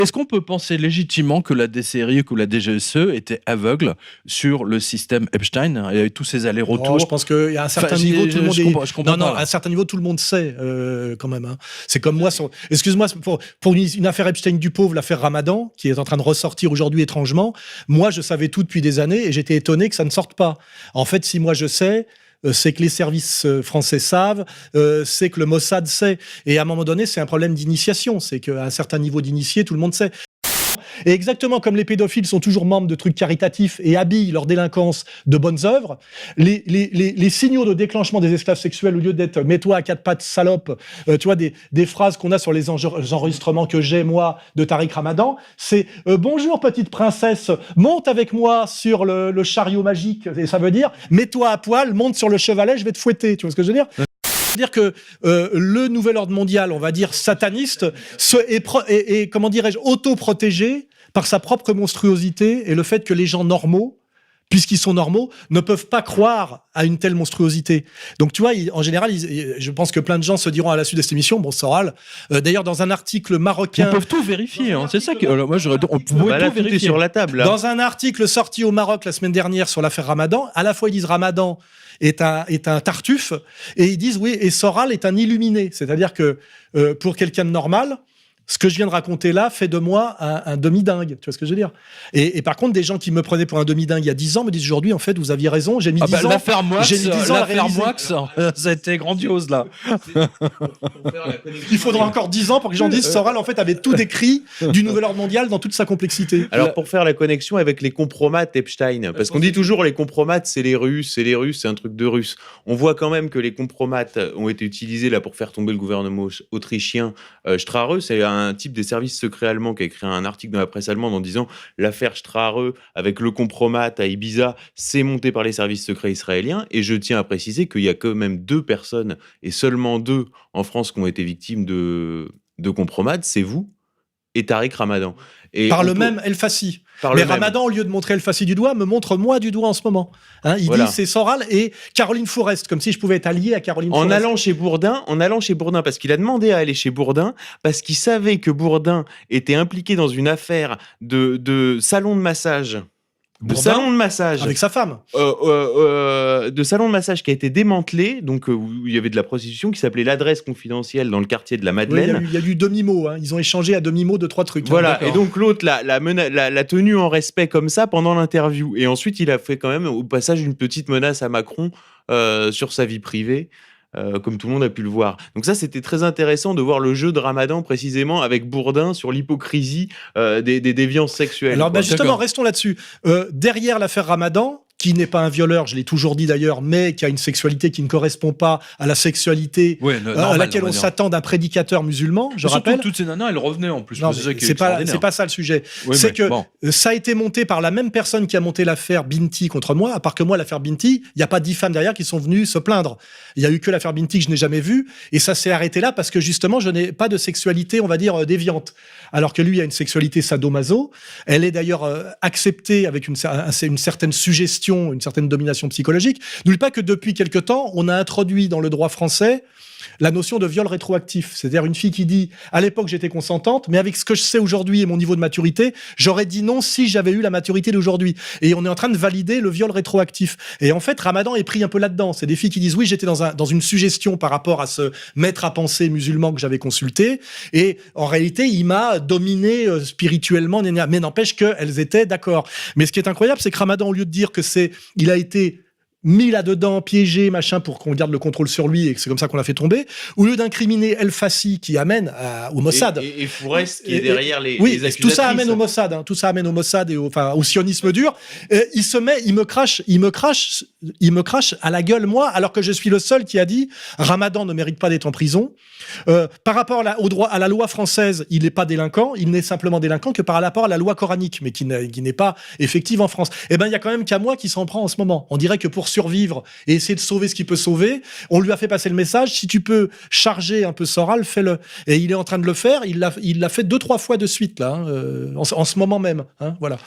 Est-ce qu'on peut penser légitimement que la DCRI ou la DGSE était aveugle sur le système Epstein et tous ces allers-retours? Je pense qu'il y a un certain Enfin, niveau, tout le monde je comprends pas, à un certain niveau, tout le monde sait quand même. Hein. C'est comme moi, excuse-moi, pour une affaire Epstein du pauvre, l'affaire Ramadan, qui est en train de ressortir aujourd'hui étrangement. Moi, je savais tout depuis des années et j'étais étonné que ça ne sorte pas. En fait, si moi je sais, c'est que les services français savent, c'est que le Mossad sait. Et à un moment donné, c'est un problème d'initiation. C'est qu'à un certain niveau d'initié, tout le monde sait. Et exactement comme les pédophiles sont toujours membres de trucs caritatifs et habillent leur délinquance de bonnes œuvres, les signaux de déclenchement des esclaves sexuels, au lieu d'être « mets-toi à quatre pattes, salope », tu vois, des phrases qu'on a sur les enregistrements que j'ai, moi, de Tariq Ramadan, c'est « bonjour petite princesse, monte avec moi sur le chariot magique », et ça veut dire « mets-toi à poil, monte sur le chevalet, je vais te fouetter », tu vois ce que je veux dire ? C'est-à-dire que le nouvel ordre mondial, on va dire sataniste, est comment dirais-je, auto-protégé par sa propre monstruosité et le fait que les gens normaux, puisqu'ils sont normaux, ne peuvent pas croire à une telle monstruosité. Donc tu vois, en général, je pense que plein de gens se diront à la suite de cette émission, bon, Soral, d'ailleurs dans un article marocain... Ils peuvent tout vérifier, hein, c'est ça que... moi, on pouvait tout vérifier. Sur la table. Là. Dans un article sorti au Maroc la semaine dernière sur l'affaire Ramadan, à la fois ils disent Ramadan est un tartuffe, et ils disent oui, et Soral est un illuminé. C'est-à-dire que pour quelqu'un de normal, ce que je viens de raconter là fait de moi un demi-dingue. Tu vois ce que je veux dire ? Et par contre, des gens qui me prenaient pour un demi-dingue il y a 10 ans me disent aujourd'hui, en fait, vous aviez raison, j'ai mis 10 ans. L'affaire Moix, ça a été grandiose, là. Il faudra encore 10 ans pour que les gens disent Soral, en fait, avait tout décrit du nouvel ordre mondial dans toute sa complexité. Alors, pour faire la connexion avec les compromates Epstein, parce qu'on dit toujours les compromates, c'est les Russes, c'est un truc de Russes. On voit quand même que les compromates ont été utilisés là pour faire tomber le gouvernement autrichien. Strahe, c'est un type des services secrets allemands qui a écrit un article dans la presse allemande en disant l'affaire Strahe avec le compromat à Ibiza, c'est monté par les services secrets israéliens. Et je tiens à préciser qu'il y a quand même 2 personnes, et seulement 2 en France, qui ont été victimes de compromat. C'est vous et Tariq Ramadan. Et par le même El Fassi. Mais Ramadan, au lieu de montrer El Fassi du doigt, me montre moi du doigt en ce moment. Hein, il dit c'est Soral et Caroline Fourest, comme si je pouvais être allié à Caroline Fourest. En allant chez Bourdin, parce qu'il a demandé à aller chez Bourdin, parce qu'il savait que Bourdin était impliqué dans une affaire de salon de massage. Salon de massage avec sa femme, de salon de massage qui a été démantelé, donc où il y avait de la prostitution, qui s'appelait l'Adresse Confidentielle dans le quartier de la Madeleine. Oui, il y a eu demi-mot, hein. Ils ont échangé à demi-mot 2-3 trucs. Voilà, hein, et donc l'autre l'a tenu en respect comme ça pendant l'interview, et ensuite il a fait quand même au passage une petite menace à Macron sur sa vie privée. Comme tout le monde a pu le voir. Donc ça, c'était très intéressant de voir le jeu de Ramadan précisément avec Bourdin sur l'hypocrisie des déviances sexuelles. Alors justement, restons là-dessus. Derrière l'affaire Ramadan, qui n'est pas un violeur, je l'ai toujours dit d'ailleurs, mais qui a une sexualité qui ne correspond pas à la sexualité à laquelle on s'attend d'un prédicateur musulman, je rappelle. Toutes ces nanas, elles revenaient en plus. Non, c'est pas ça le sujet. Oui, c'est que ça a été monté par la même personne qui a monté l'affaire Binti contre moi, à part que moi, l'affaire Binti, il n'y a pas 10 femmes derrière qui sont venues se plaindre. Il n'y a eu que l'affaire Binti que je n'ai jamais vue, et ça s'est arrêté là parce que justement, je n'ai pas de sexualité, on va dire, déviante. Alors que lui a une sexualité sadomaso. Elle est d'ailleurs acceptée avec une certaine suggestion, une certaine domination psychologique. N'oublie pas que depuis quelque temps, on a introduit dans le droit français la notion de viol rétroactif. C'est-à-dire une fille qui dit « à l'époque, j'étais consentante, mais avec ce que je sais aujourd'hui et mon niveau de maturité, j'aurais dit non si j'avais eu la maturité d'aujourd'hui. » Et on est en train de valider le viol rétroactif. Et en fait, Ramadan est pris un peu là-dedans. C'est des filles qui disent « oui, j'étais dans une suggestion par rapport à ce maître à penser musulman que j'avais consulté. Et en réalité, il m'a dominé spirituellement. » Mais n'empêche qu'elles étaient d'accord. Mais ce qui est incroyable, c'est que Ramadan, au lieu de dire que il a été mis là-dedans, piégé, machin, pour qu'on garde le contrôle sur lui et que c'est comme ça qu'on l'a fait tomber, au lieu d'incriminer El Fassi qui amène au Mossad. Et Fourest qui est derrière les accusatrices. Tout ça amène au Mossad, hein, tout ça amène au Mossad et au sionisme dur. Il me crache à la gueule, moi, alors que je suis le seul qui a dit Ramadan ne mérite pas d'être en prison. Par rapport au droit, à la loi française, il n'est pas délinquant, il n'est simplement délinquant que par rapport à la loi coranique, mais qui n'est pas effective en France. Eh ben, il y a quand même qu'à moi qui s'en prend en ce moment. On dirait que pour survivre et essayer de sauver ce qu'il peut sauver, on lui a fait passer le message, si tu peux charger un peu Soral, fais-le. Et il est en train de le faire, il l'a fait 2-3 fois de suite, là, hein, en ce moment même. Hein, voilà.